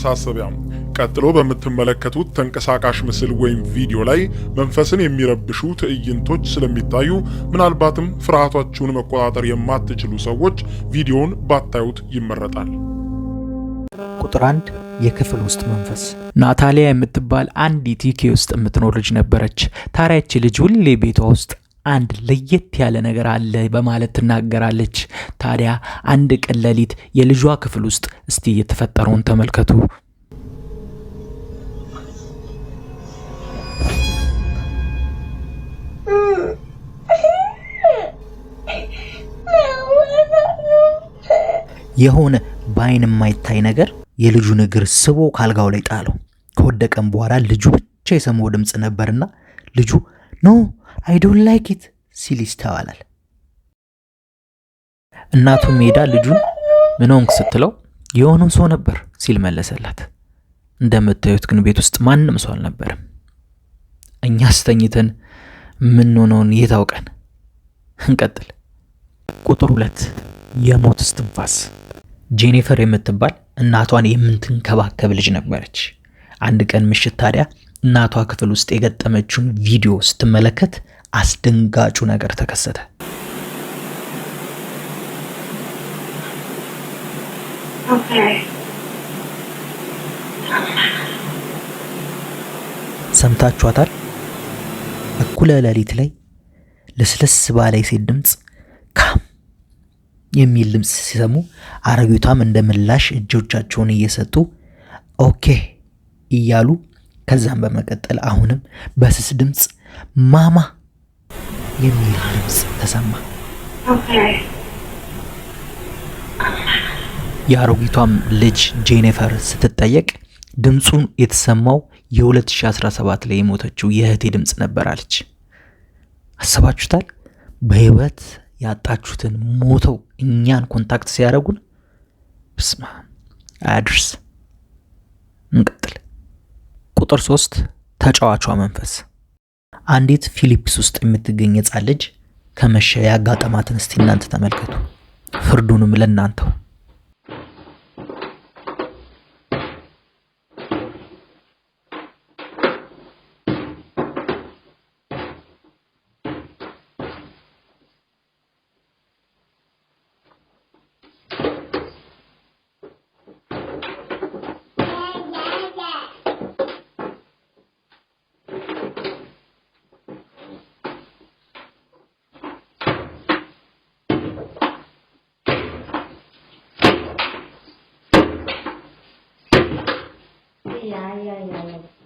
ማሳሰቢያ ቀጥሎ በምትመለከቱት ተንቀሳቃሽ ምስል ወይም ቪዲዮ ላይ መንፈስን የሚረብሹ ትዕይንቶች ስለሚታዩ ምናልባትም ፍርሃታችሁን መቆጣጠር የማትችሉ ሰዎች ቪዲዮውን ባታዩት ይመረጣል። ቁጥር 1 የክፍል ውስጥ መንፈስ። ናታሊያ የምትባል አንዲት ዩኬ ውስጥ የምትኖር ልጅ ነበረች። ታዲያች ልጅ ሁሌ ቤቷ ውስጥ አንድ ለየት ያለ ነገር አለ በማለት ትናገራለች። ታዲያ አንድ ቀን ሌሊት የልጇ ክፍል ውስጥ እስቲ የተፈጠረውን ተመልከቱ። የሆነ በአይን የማይታይ ነገር የልጁን እግር ስቦ ካልጋው ላይ ጣለው። ከወደቀም በኋላ ልጁ ብቻ የሰማው ድምጽ ነበርና ልጁ ኖ አይ ዶንት ላይክ ኢት ሲል ይስተዋላል። እናቱ ሜዳ ልጁን ምን ሆንክ ስትለው የሆነ ሰው ነበር ሲል መለሰላት። እንደምታዩት ግን ቤት ውስጥ ማንም ሰው አልነበረም። እኛስ ተኝተን ምን ሆነውን የታውቀን። እንቀጥል። ቁጥር 2 የሞት እስትንፋስ። ጄኒፈር የምትባል እናቷን የምትንከባከብ ልጅ ነበረች። አንድ ቀን ምሽት ታዲያ እናቷ ክፍል ውስጥ የገጠመችውን ቪዲዮ ስትመለከት አስደንጋጩ ነገር ተከሰተ። ሰምታችኋታል? እኩለ ሌሊት ላይ ለስለስ ባለ ሴት ድምጽ ካም የሚል ድምጽ ሲሰሙ አረጋዊቷም እንደምላሽ እጆቻቸውን እየሰጡ ኦኬ እያሉ ከዛም በመቀጠል አሁንም በስስ ድምጽ ማማ የሚል ድምጽ ተሰማ። የአሮጊቷም ልጅ ጄኒፈር ስትጠየቅ ድምጹን የተሰማው የ2017 ላይ የሞተችው የእህቴ ድምጽ ነበር አለች። አሰባችሁታል? በህይወት ያጣችሁትን ሞተው እኛን ኮንታክት ሲያደርጉን በስመ አብ አያድርስ። እንቀጥል። ቁጥር 3 ተጫዋቿ መንፈስ። አንዲት ፊሊፒንስ ውስጥ የምትገኝ ሕፃን ልጅ ከመሸ ያጋጠማትን እስቲ እናንተ ተመልከቱ። ፍርዱንም ለእናንተው። Yeah.